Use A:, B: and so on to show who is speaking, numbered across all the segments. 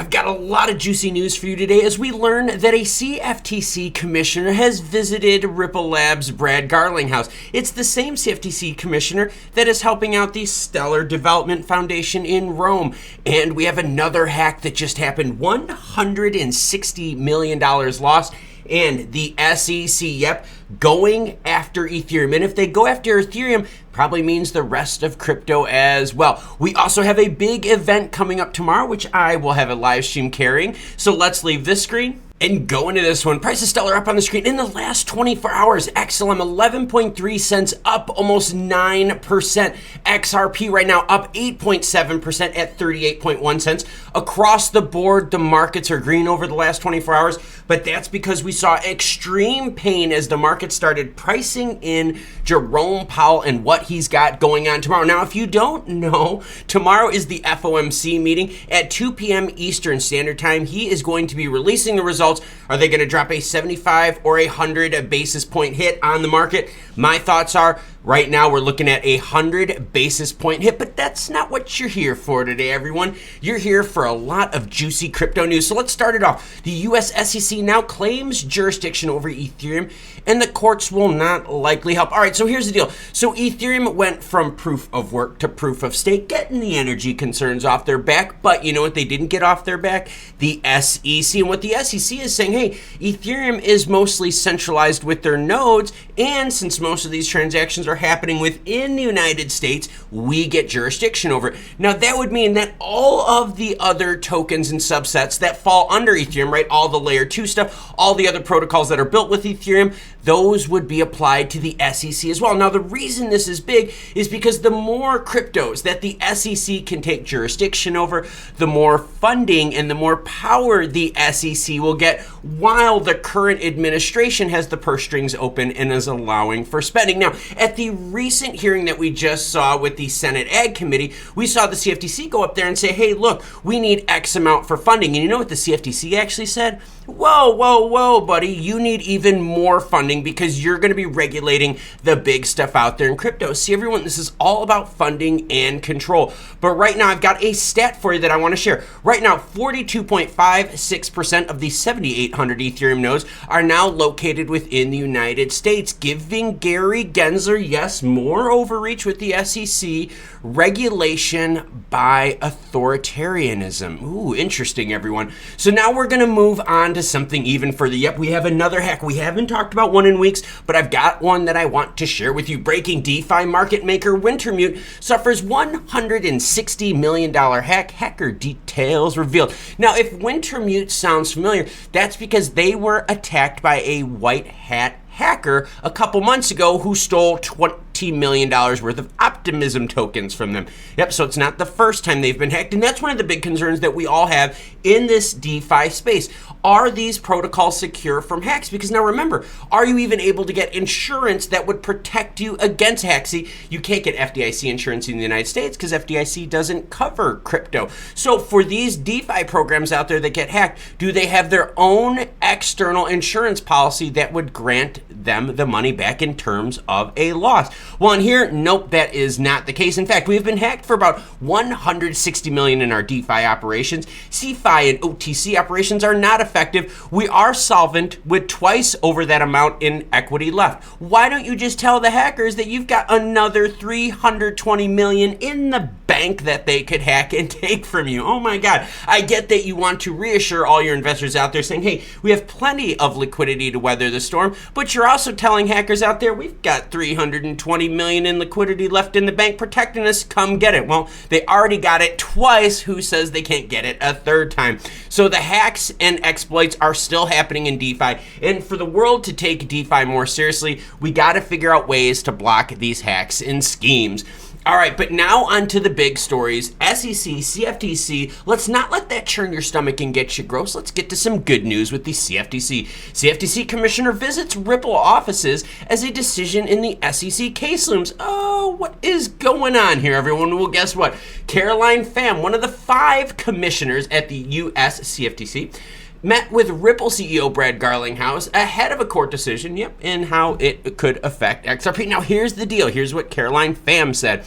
A: I've got a lot of juicy news for you today as we learn that a CFTC commissioner has visited Ripple Labs' Brad Garlinghouse. It's the same CFTC commissioner that is helping out the Stellar Development Foundation in Rome. And we have another hack that just happened, $160 million lost. And the SEC, going after Ethereum. And if they go after Ethereum, probably means the rest of crypto as well. We also have a big event coming up tomorrow, which I will have a live stream carrying. So let's leave this screen and go into this one. Price of Stellar up on the screen. In the last 24 hours, XLM 11.3 cents, up almost 9%. XRP right now up 8.7% at 38.1 cents. Across the board, the markets are green over the last 24 hours, but that's because we saw extreme pain as the market started pricing in Jerome Powell and what he's got going on tomorrow. Now, if you don't know, tomorrow is the FOMC meeting at 2 p.m. Eastern Standard Time. He is going to be releasing the results. Are they going to drop a 75 or a 100 basis point hit on the market? My thoughts are right now we're looking at a 100 basis point hit, but that's not what you're here for today, everyone. You're here for a lot of juicy crypto news. So let's start it off. The US SEC now claims jurisdiction over Ethereum, and the courts will not likely help. All right, so here's the deal. So Ethereum went from proof of work to proof of stake, getting the energy concerns off their back. But you know what they didn't get off their back? The SEC. And what the SEC is saying, hey, Ethereum is mostly centralized with their nodes, and since most of these transactions are happening within the United States, we get jurisdiction over it. Now, that would mean that all of the other tokens and subsets that fall under Ethereum, right, all the layer 2 stuff, all the other protocols that are built with Ethereum, those would be applied to the SEC as well. Now, the reason this is big is because the more cryptos that the SEC can take jurisdiction over, the more funding and the more power the SEC will get, while the current administration has the purse strings open and is allowing for spending. Now, at the recent hearing that we just saw with the Senate Ag Committee, we saw the CFTC go up there and say, hey, look, we need X amount for funding. And you know what the CFTC actually said? Whoa, buddy, you need even more funding because you're going to be regulating the big stuff out there in crypto. See, everyone, this is all about funding and control. But right now, I've got a stat for you that I want to share. Right now, 42.56% of the 7,800 Ethereum nodes are now located within the United States, giving Gary Gensler, yes, more overreach with the SEC, regulation by authoritarianism. Ooh, interesting, everyone. So now we're going to move on to something even further. Yep, we have another hack. We haven't talked about one in weeks, but I've got one that I want to share with you. Breaking DeFi market maker Wintermute suffers $160 million hack. Hacker details revealed. Now, if Wintermute sounds familiar, that's because they were attacked by a white hat hacker a couple months ago who stole $20 million worth of Optimism tokens from them. Yep, so it's not the first time they've been hacked, and that's one of the big concerns that we all have in this DeFi space. Are these protocols secure from hacks? Because now remember, are you even able to get insurance that would protect you against hacks? See, you can't get FDIC insurance in the United States because FDIC doesn't cover crypto. So for these DeFi programs out there that get hacked, do they have their own external insurance policy that would grant them the money back in terms of a loss? Well, in here, nope, that is not the case. In fact, we've been hacked for about $160 million in our DeFi operations. CeFi and OTC operations are not effective. We are solvent with twice over that amount in equity left. Why don't you just tell the hackers that you've got another $320 million in the bank that they could hack and take from you? Oh my God. I get that you want to reassure all your investors out there saying, hey, we have plenty of liquidity to weather the storm, but you're also telling hackers out there, we've got $320 million in liquidity left in the bank protecting us. Come get it. Well, they already got it twice. Who says they can't get it a third time? So the hacks and exploits are still happening in DeFi. And for the world to take DeFi more seriously, we got to figure out ways to block these hacks and schemes. All right, but now on to the big stories. SEC, CFTC, let's not let that churn your stomach and get you gross. Let's get to some good news with the CFTC. CFTC Commissioner visits Ripple offices as a decision in the SEC case looms. Oh, what is going on here, everyone? Well, guess what? Caroline Pham, one of the 5 commissioners at the US CFTC, met with Ripple CEO Brad Garlinghouse ahead of a court decision, and how it could affect XRP. Now, here's the deal. Here's what Caroline Pham said.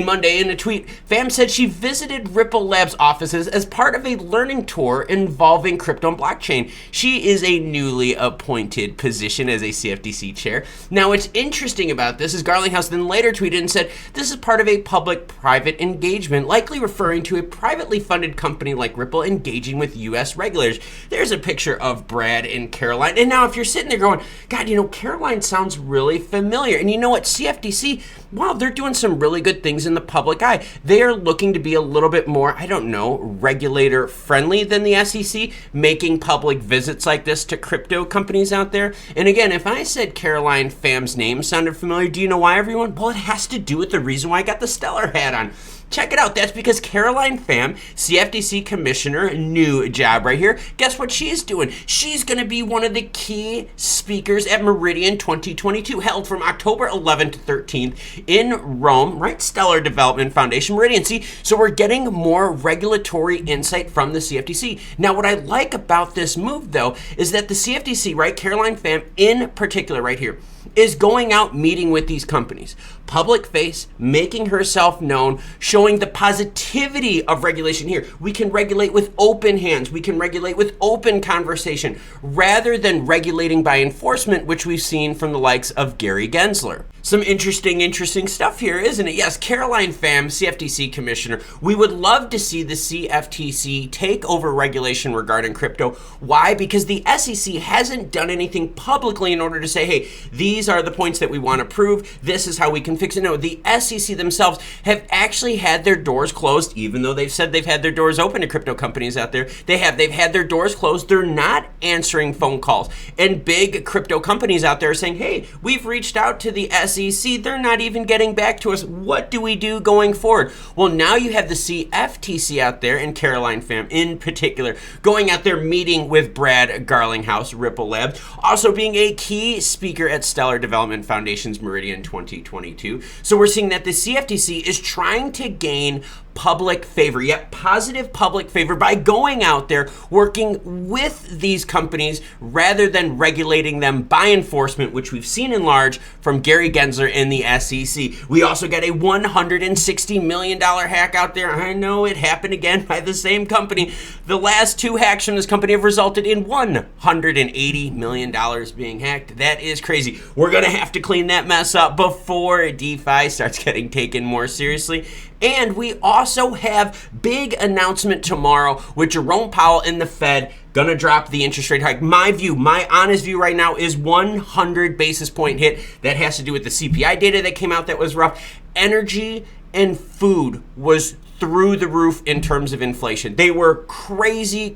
A: Monday in a tweet, Pham said she visited Ripple Labs offices as part of a learning tour involving crypto and blockchain. She is a newly appointed position as a CFTC chair. Now, what's interesting about this is Garlinghouse then later tweeted and said, this is part of a public-private engagement, likely referring to a privately funded company like Ripple engaging with U.S. regulators. There's a picture of Brad and Caroline. And now if you're sitting there going, God, Caroline sounds really familiar. And you know what? CFTC, wow, they're doing some really good things in the public eye. They are looking to be a little bit more, regulator friendly than the SEC, making public visits like this to crypto companies out there. And again, if I said Caroline Pham's name sounded familiar, do you know why, everyone? Well, it has to do with the reason why I got the Stellar hat on. Check it out. That's because Caroline Pham, CFTC commissioner, new job right here. Guess what she's doing? She's going to be one of the key speakers at Meridian 2022, held from October 11th to 13th in Rome, right? Stellar Development Foundation, Meridian. See, so we're getting more regulatory insight from the CFTC. Now, what I like about this move, though, is that the CFTC, right, Caroline Pham in particular right here, is going out meeting with these companies, public face, making herself known, showing the positivity of regulation here. We can regulate with open hands. We can regulate with open conversation rather than regulating by enforcement, which we've seen from the likes of Gary Gensler. Some interesting stuff here, isn't it? Yes, Caroline Pham, CFTC commissioner. We would love to see the CFTC take over regulation regarding crypto. Why? Because the SEC hasn't done anything publicly in order to say, hey, these are the points that we want to prove. This is how we can fix it. No, the SEC themselves have actually had their doors closed, even though they've said they've had their doors open to crypto companies out there. They've had their doors closed. They're not answering phone calls. And big crypto companies out there are saying, hey, we've reached out to the SEC. They're not even getting back to us. What do we do going forward? Well, now you have the CFTC out there, and Caroline Pham in particular, going out there meeting with Brad Garlinghouse, Ripple Labs, also being a key speaker at Stellar Development Foundation's Meridian 2022. So we're seeing that the CFTC is trying to gain public favor, yet positive public favor, by going out there working with these companies rather than regulating them by enforcement, which we've seen in large from Gary Gensler in the SEC. We also got a $160 million hack out there. I know it happened again by the same company. The last two hacks from this company have resulted in $180 million being hacked. That is crazy. We're going to have to clean that mess up before DeFi starts getting taken more seriously. And we also have big announcement tomorrow with Jerome Powell and the Fed gonna drop the interest rate hike. My honest view right now is 100 basis point hit. That has to do with the CPI data that came out that was rough. Energy and food was through the roof in terms of inflation. They were crazy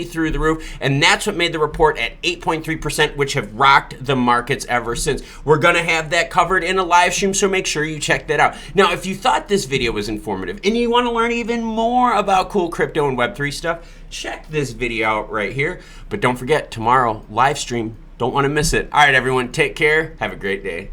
A: through the roof, and that's what made the report at 8.3%, which have rocked the markets ever since. We're gonna have that covered in a live stream, so make sure you check that out. Now, if you thought this video was informative and you wanna learn even more about cool crypto and Web3 stuff, check this video out right here. But don't forget, tomorrow, live stream, don't wanna miss it. All right, everyone, take care, have a great day.